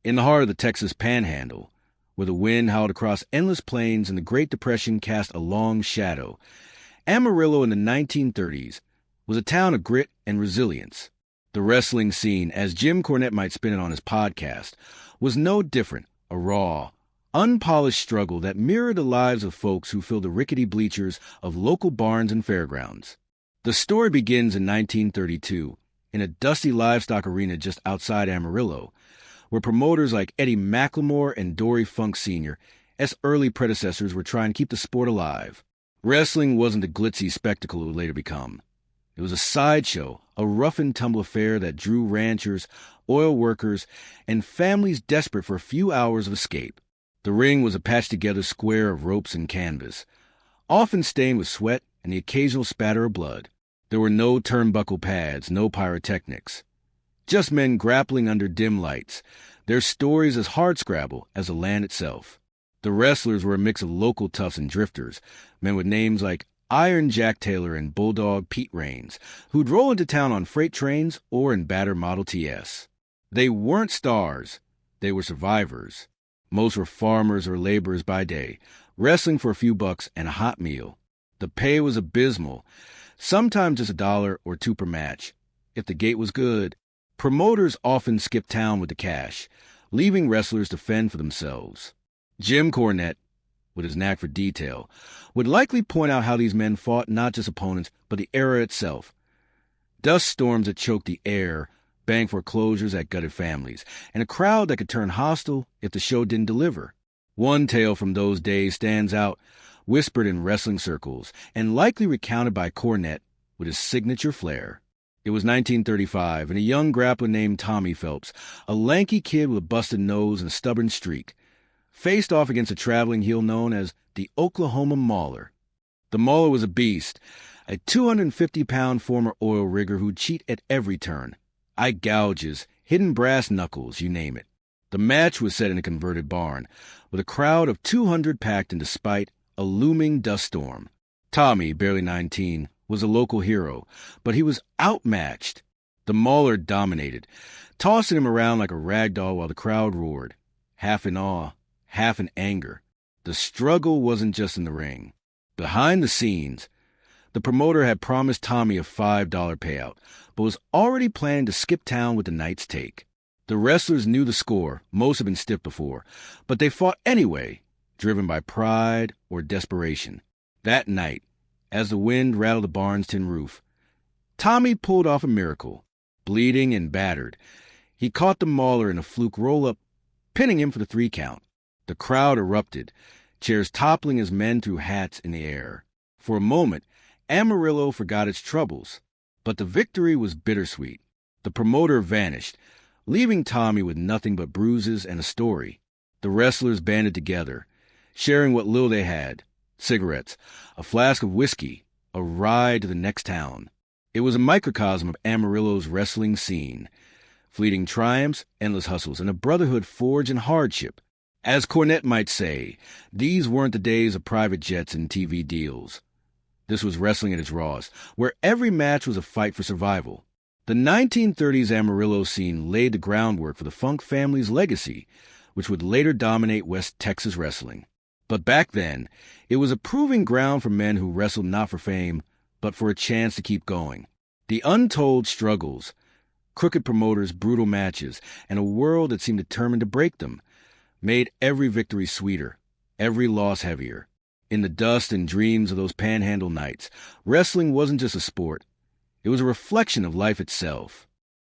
In the heart of the Texas Panhandle, where the wind howled across endless plains and the Great Depression cast a long shadow, Amarillo in the 1930s was a town of grit and resilience. The wrestling scene, as Jim Cornette might spin it on his podcast, was no different, a raw, unpolished struggle that mirrored the lives of folks who filled the rickety bleachers of local barns and fairgrounds. The story begins in 1932 in a dusty livestock arena just outside Amarillo, where promoters like Eddie McLemore and Dory Funk Sr., as early predecessors, were trying to keep the sport alive. Wrestling wasn't the glitzy spectacle it would later become. It was a sideshow, a rough-and-tumble affair that drew ranchers, oil workers, and families desperate for a few hours of escape. The ring was a patched-together square of ropes and canvas, often stained with sweat and the occasional spatter of blood. There were no turnbuckle pads, no pyrotechnics. Just men grappling under dim lights, their stories as hardscrabble as the land itself. The wrestlers were a mix of local toughs and drifters, men with names like Iron Jack Taylor and Bulldog Pete Raines, who'd roll into town on freight trains or in battered Model TS. They weren't stars, they were survivors. Most were farmers or laborers by day, wrestling for a few bucks and a hot meal. The pay was abysmal, sometimes just $1 or $2 per match. If the gate was good, promoters often skipped town with the cash, leaving wrestlers to fend for themselves. Jim Cornette, with his knack for detail, would likely point out how these men fought not just opponents, but the era itself. Dust storms that choked the air, bank foreclosures that gutted families, and a crowd that could turn hostile if the show didn't deliver. One tale from those days stands out, whispered in wrestling circles, and likely recounted by Cornette with his signature flair. It was 1935, and a young grappler named Tommy Phelps, a lanky kid with a busted nose and a stubborn streak, faced off against a traveling heel known as the Oklahoma Mauler. The Mauler was a beast, a 250-pound former oil rigger who'd cheat at every turn. Eye gouges, hidden brass knuckles, you name it. The match was set in a converted barn, with a crowd of 200 packed in despite a looming dust storm. Tommy, barely 19, was a local hero, but he was outmatched. The Mauler dominated, tossing him around like a rag doll while the crowd roared, half in awe, half in anger. The struggle wasn't just in the ring. Behind the scenes, the promoter had promised Tommy a $5 payout, but was already planning to skip town with the night's take. The wrestlers knew the score, most had been stiff before, but they fought anyway, driven by pride or desperation. That night, as the wind rattled the barn's tin roof, Tommy pulled off a miracle. Bleeding and battered, he caught the Mauler in a fluke roll-up, pinning him for the 3 count. The crowd erupted, chairs toppling as men threw hats in the air. For a moment, Amarillo forgot its troubles, but the victory was bittersweet. The promoter vanished, leaving Tommy with nothing but bruises and a story. The wrestlers banded together, sharing what little they had: cigarettes, a flask of whiskey, a ride to the next town. It was a microcosm of Amarillo's wrestling scene. Fleeting triumphs, endless hustles, and a brotherhood forged in hardship. As Cornette might say, these weren't the days of private jets and TV deals. This was wrestling at its rawest, where every match was a fight for survival. The 1930s Amarillo scene laid the groundwork for the Funk family's legacy, which would later dominate West Texas wrestling. But back then, it was a proving ground for men who wrestled not for fame, but for a chance to keep going. The untold struggles, crooked promoters, brutal matches, and a world that seemed determined to break them, made every victory sweeter, every loss heavier. In the dust and dreams of those panhandle nights, wrestling wasn't just a sport. It was a reflection of life itself.